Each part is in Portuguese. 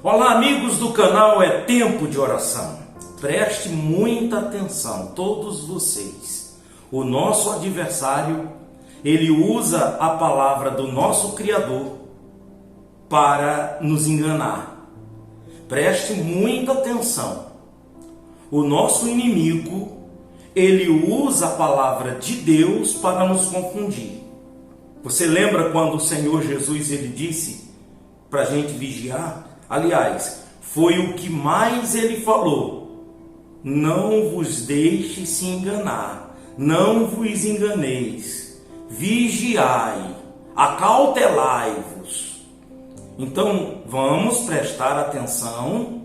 Olá, amigos do canal É Tempo de Oração. Preste muita atenção, todos vocês. O nosso adversário, ele usa a palavra do nosso Criador para nos enganar. Preste muita atenção. O nosso inimigo, ele usa a palavra de Deus para nos confundir. Você lembra quando o Senhor Jesus ele disse para a gente vigiar? Aliás, foi o que mais ele falou. Não vos deixe se enganar, não vos enganeis, vigiai, acautelai-vos. Então, vamos prestar atenção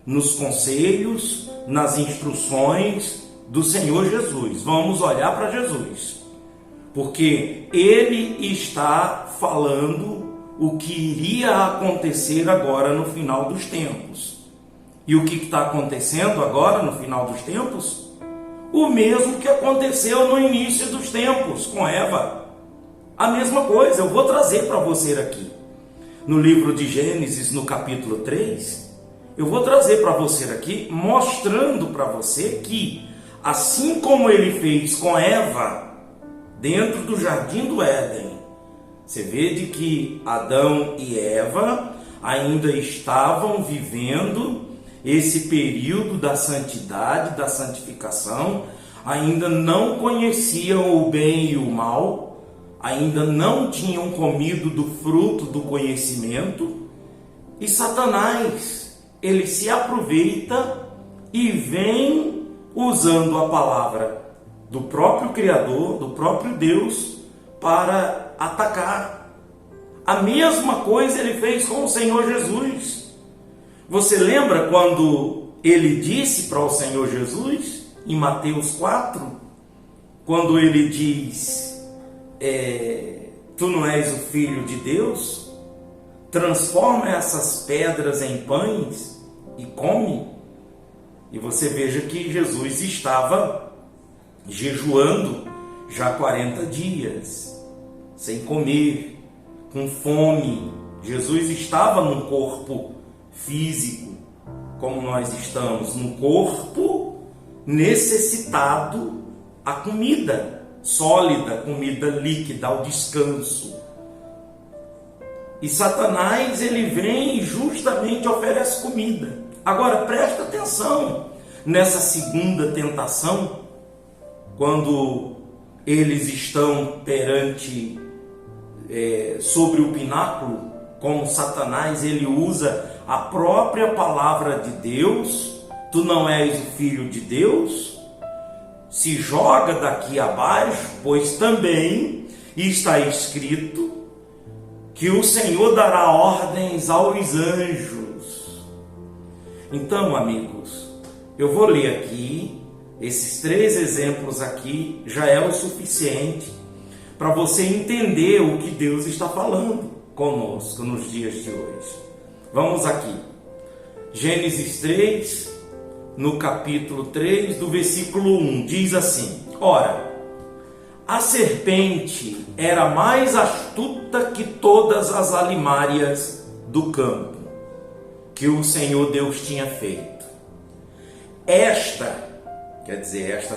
nos conselhos, nas instruções do Senhor Jesus. Vamos olhar para Jesus, porque Ele está falando o que iria acontecer agora no final dos tempos. E o que está acontecendo agora no final dos tempos? O mesmo que aconteceu no início dos tempos com Eva. A mesma coisa, eu vou trazer para você aqui. No livro de Gênesis, no capítulo 3, eu vou trazer para você aqui, mostrando para você que, assim como ele fez com Eva, dentro do jardim do Éden, você vê de que Adão e Eva ainda estavam vivendo esse período da santidade, da santificação, ainda não conheciam o bem e o mal, ainda não tinham comido do fruto do conhecimento, e Satanás, ele se aproveita e vem usando a palavra do próprio Criador, do próprio Deus, para atacar. A mesma coisa ele fez com o Senhor Jesus. Você lembra quando ele disse para o Senhor Jesus, em Mateus 4, quando ele diz, tu não és o Filho de Deus? Transforma essas pedras em pães e come. E você veja que Jesus estava jejuando já 40 dias, sem comer, com fome. Jesus estava num corpo físico, como nós estamos, num corpo necessitado à comida sólida, comida líquida, ao descanso. E Satanás, ele vem e justamente oferece comida. Agora, presta atenção nessa segunda tentação, quando eles estão perante, sobre o pináculo, como Satanás, ele usa a própria palavra de Deus, tu não és o Filho de Deus, se joga daqui abaixo, pois também está escrito que o Senhor dará ordens aos anjos. Então, amigos, eu vou ler aqui, esses 3 exemplos aqui já é o suficiente para você entender o que Deus está falando conosco nos dias de hoje. Vamos aqui. Gênesis 3, no capítulo 3, do versículo 1, diz assim: Ora, a serpente era mais astuta que todas as alimárias do campo que o Senhor Deus tinha feito. Esta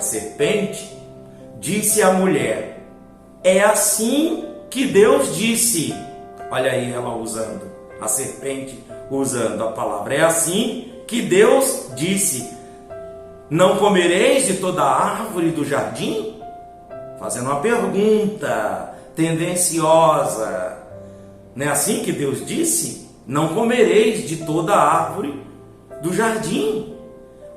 serpente, disse à mulher: é assim que Deus disse. Olha aí ela usando, a serpente usando a palavra. É assim que Deus disse: não comereis de toda a árvore do jardim? Fazendo uma pergunta tendenciosa. Não é assim que Deus disse? Não comereis de toda a árvore do jardim.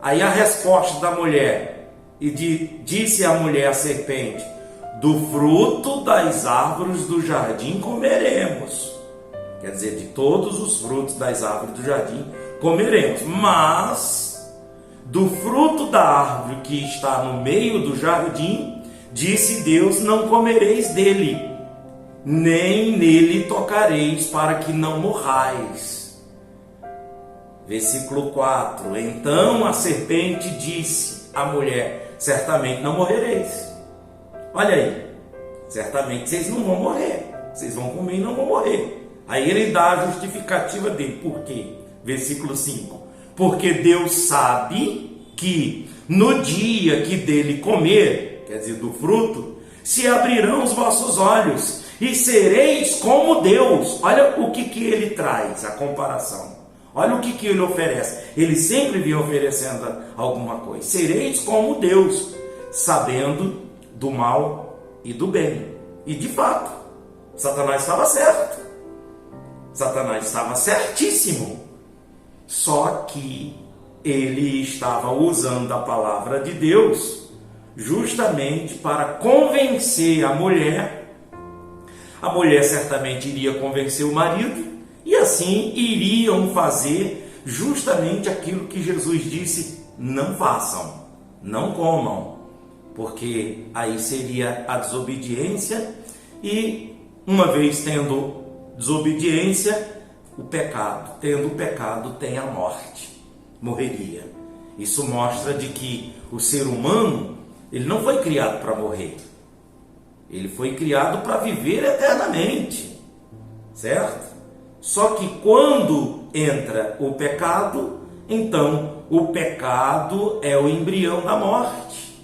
Aí a resposta da mulher, disse a mulher à serpente: do fruto das árvores do jardim comeremos. Quer dizer, de todos os frutos das árvores do jardim comeremos. Mas do fruto da árvore que está no meio do jardim, disse Deus: não comereis dele, nem nele tocareis, para que não morrais. Versículo 4. Então a serpente disse à mulher: certamente não morrereis. Olha aí, certamente vocês não vão morrer, vocês vão comer e não vão morrer. Aí ele dá a justificativa dele. Por quê? Versículo 5. Porque Deus sabe que no dia que dele comer, quer dizer, do fruto, se abrirão os vossos olhos e sereis como Deus. Olha o que ele traz, a comparação. Olha o que ele oferece. Ele sempre vinha oferecendo alguma coisa. Sereis como Deus, sabendo do mal e do bem. E de fato, Satanás estava certo. Satanás estava certíssimo. Só que ele estava usando a palavra de Deus justamente para convencer a mulher. A mulher certamente iria convencer o marido e assim iriam fazer justamente aquilo que Jesus disse: não façam, não comam, porque aí seria a desobediência, e uma vez tendo desobediência, o pecado, tendo o pecado, tem a morte, morreria. Isso mostra de que o ser humano, ele não foi criado para morrer, ele foi criado para viver eternamente, certo? Só que quando entra o pecado, então o pecado é o embrião da morte.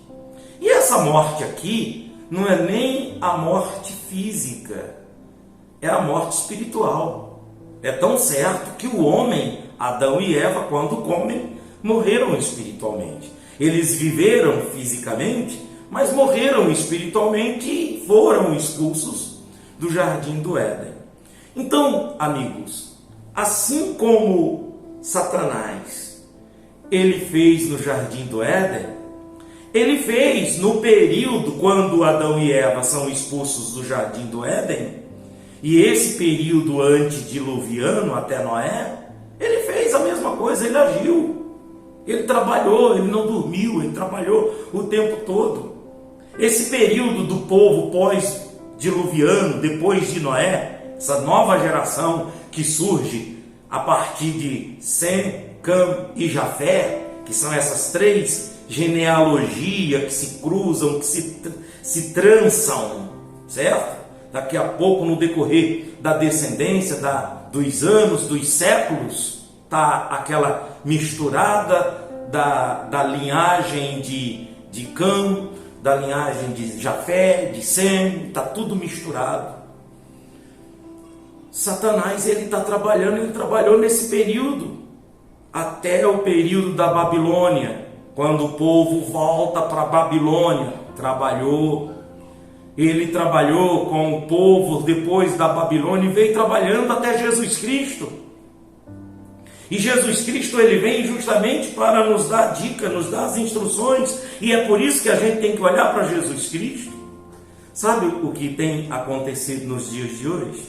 E essa morte aqui não é nem a morte física, é a morte espiritual. É tão certo que o homem, Adão e Eva, quando comem, morreram espiritualmente. Eles viveram fisicamente, mas morreram espiritualmente e foram expulsos do jardim do Éden. Então, amigos, assim como Satanás, ele fez no jardim do Éden, ele fez no período quando Adão e Eva são expulsos do jardim do Éden, e esse período antediluviano até Noé, ele fez a mesma coisa, ele agiu, ele trabalhou, ele não dormiu, ele trabalhou o tempo todo. Esse período do povo pós-diluviano, depois de Noé, essa nova geração que surge a partir de Sem, Cam e Jafé, que são essas três genealogias que se cruzam, que se trançam, certo? Daqui a pouco, no decorrer da descendência, dos anos, dos séculos, está aquela misturada da linhagem de Cam, da linhagem de Jafé, de Sem, está tudo misturado. Satanás, ele está trabalhando, ele trabalhou nesse período, até o período da Babilônia, quando o povo volta para a Babilônia, trabalhou. Ele trabalhou com o povo depois da Babilônia e veio trabalhando até Jesus Cristo. E Jesus Cristo, ele vem justamente para nos dar dica, nos dar as instruções, e é por isso que a gente tem que olhar para Jesus Cristo. Sabe o que tem acontecido nos dias de hoje?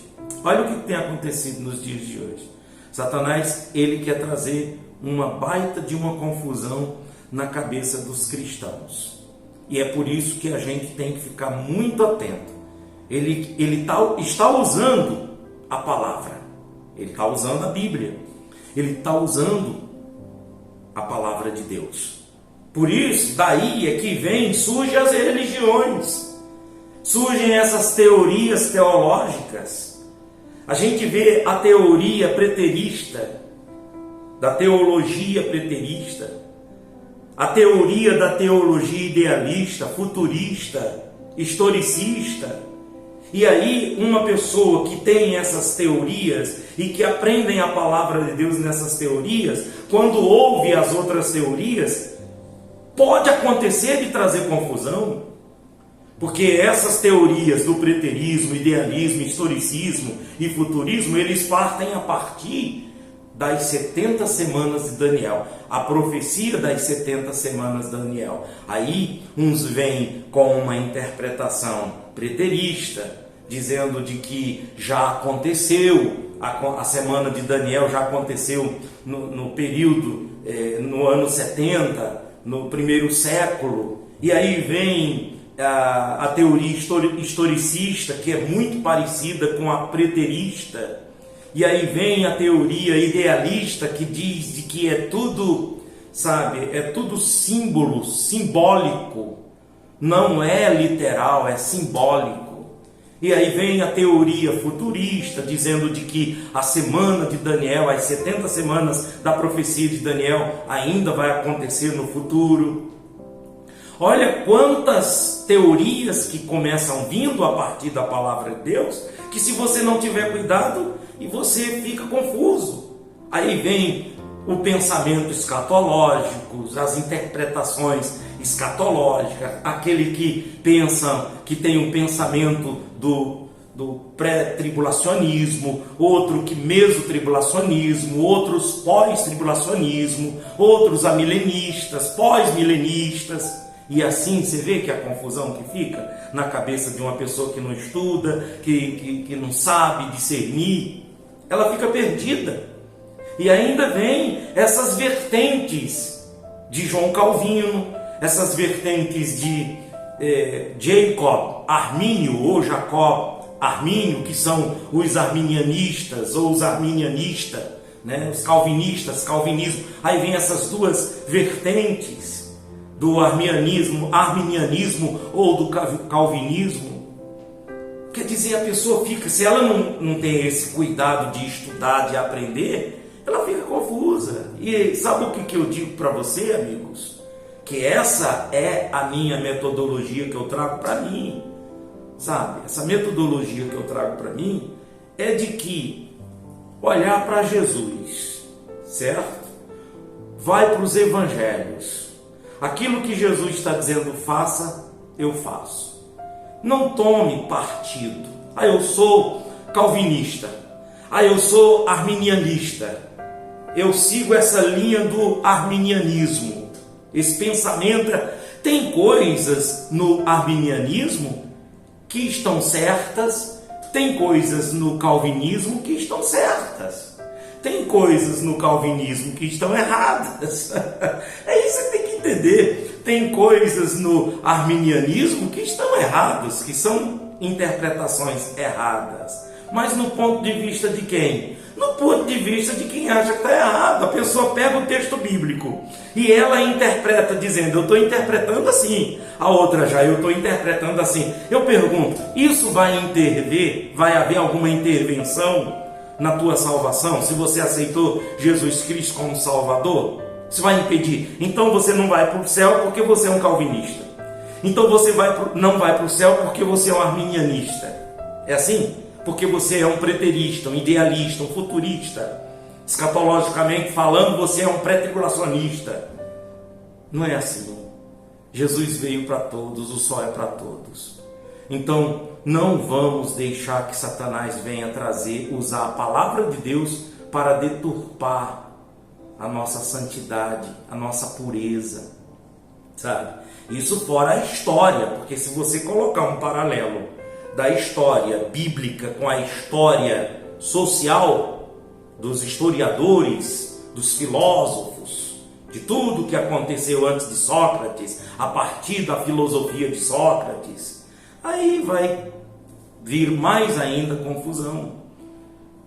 Olha o que tem acontecido nos dias de hoje. Satanás, ele quer trazer uma baita de uma confusão na cabeça dos cristãos. E é por isso que a gente tem que ficar muito atento. Ele está usando a palavra. Ele está usando a Bíblia. Ele está usando a palavra de Deus. Por isso, daí é que surgem as religiões. Surgem essas teorias teológicas. A gente vê a teoria preterista, da teologia preterista, a teoria da teologia idealista, futurista, historicista. E aí, uma pessoa que tem essas teorias e que aprendem a palavra de Deus nessas teorias, quando ouve as outras teorias, pode acontecer de trazer confusão. Porque essas teorias do preterismo, idealismo, historicismo e futurismo, eles partem a partir das 70 semanas de Daniel, a profecia das 70 semanas de Daniel. Aí uns vêm com uma interpretação preterista, dizendo de que já aconteceu, a semana de Daniel já aconteceu no período, no ano 70, no primeiro século. E aí vem a teoria historicista, que é muito parecida com a preterista. E aí vem a teoria idealista, que diz de que é tudo, sabe, é tudo símbolo, simbólico. Não é literal, é simbólico. E aí vem a teoria futurista, dizendo de que a semana de Daniel, as 70 semanas da profecia de Daniel ainda vai acontecer no futuro. Olha quantas teorias que começam vindo a partir da palavra de Deus, que se você não tiver cuidado, e você fica confuso. Aí vem o pensamento escatológico, as interpretações escatológicas, aquele que pensa, que tem um pensamento do pré-tribulacionismo, outro que meso-tribulacionismo, outros pós-tribulacionismo, outros amilenistas, pós-milenistas. E assim você vê que a confusão que fica na cabeça de uma pessoa que não estuda, que não sabe discernir, ela fica perdida. E ainda vem essas vertentes de João Calvino, essas vertentes de Jacob Armínio ou Jacob Armínio, que são os arminianistas ou os arminianistas, né? Os calvinistas, calvinismo. Aí vem essas duas vertentes do arminianismo ou do calvinismo. Quer dizer, a pessoa fica, se ela não tem esse cuidado de estudar, de aprender, ela fica confusa. E sabe o que eu digo para você, amigos? Que essa é a minha metodologia que eu trago para mim, sabe? Essa metodologia que eu trago para mim é de que olhar para Jesus, certo? Vai para os evangelhos. Aquilo que Jesus está dizendo faça, eu faço. Não tome partido. Eu sou calvinista. Eu sou arminianista. Eu sigo essa linha do arminianismo. Esse pensamento. Tem coisas no arminianismo que estão certas. Tem coisas no calvinismo que estão certas. Tem coisas no calvinismo que estão erradas. É isso que você tem que entender. Tem coisas no arminianismo que estão erradas, que são interpretações erradas. Mas no ponto de vista de quem? No ponto de vista de quem acha que está errado. A pessoa pega o texto bíblico e ela interpreta dizendo, eu estou interpretando assim. A outra já, eu estou interpretando assim. Eu pergunto, isso vai intervir? Vai haver alguma intervenção na tua salvação? Se você aceitou Jesus Cristo como Salvador? Isso vai impedir. Então você não vai para o céu porque você é um calvinista. Então você não vai para o céu porque você é um arminianista. É assim? Porque você é um preterista, um idealista, um futurista. Escatologicamente falando, você é um pré-tribulacionista. Não é assim. Jesus veio para todos, o sol é para todos. Então, não vamos deixar que Satanás venha usar a palavra de Deus para deturpar a nossa santidade, a nossa pureza, sabe? Isso fora a história, porque se você colocar um paralelo da história bíblica com a história social dos historiadores, dos filósofos, de tudo que aconteceu antes de Sócrates, a partir da filosofia de Sócrates, aí vai vir mais ainda confusão.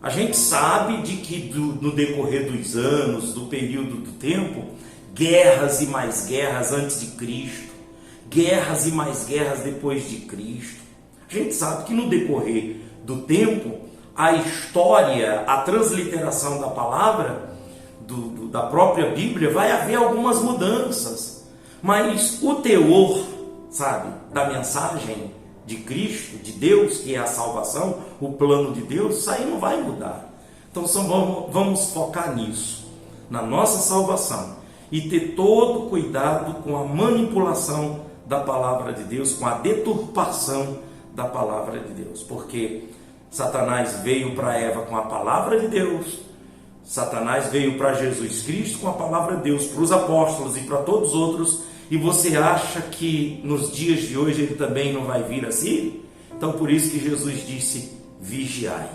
A gente sabe de que no decorrer dos anos, do período do tempo, guerras e mais guerras antes de Cristo, guerras e mais guerras depois de Cristo. A gente sabe que no decorrer do tempo, a história, a transliteração da palavra, da própria Bíblia, vai haver algumas mudanças. Mas o teor, sabe, da mensagem de Cristo, de Deus, que é a salvação, o plano de Deus, isso aí não vai mudar. Então vamos focar nisso, na nossa salvação, e ter todo cuidado com a manipulação da palavra de Deus, com a deturpação da palavra de Deus, porque Satanás veio para Eva com a palavra de Deus, Satanás veio para Jesus Cristo com a palavra de Deus, para os apóstolos e para todos os outros. E você acha que nos dias de hoje ele também não vai vir assim? Então por isso que Jesus disse, vigiai,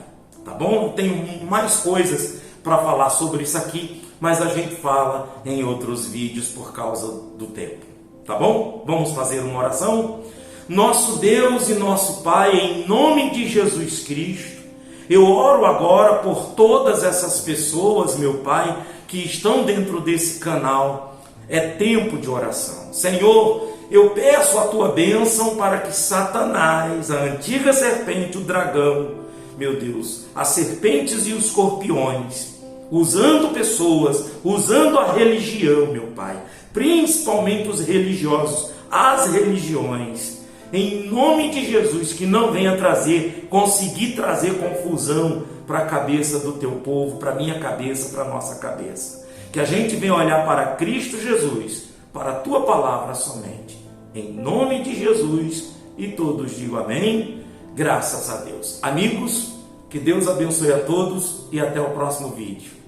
tá bom? Tem mais coisas para falar sobre isso aqui, mas a gente fala em outros vídeos por causa do tempo, tá bom? Vamos fazer uma oração? Nosso Deus e nosso Pai, em nome de Jesus Cristo, eu oro agora por todas essas pessoas, meu Pai, que estão dentro desse canal. É tempo de oração. Senhor, Eu peço a tua bênção para que Satanás, a antiga serpente, o dragão, meu Deus, as serpentes e os escorpiões, usando pessoas, usando a religião, meu Pai, principalmente os religiosos, as religiões, em nome de Jesus, que não venha conseguir trazer confusão para a cabeça do teu povo, para a minha cabeça, para a nossa cabeça. Que a gente venha olhar para Cristo Jesus, para a tua palavra somente. Em nome de Jesus, e todos digam amém. Graças a Deus. Amigos, que Deus abençoe a todos e até o próximo vídeo.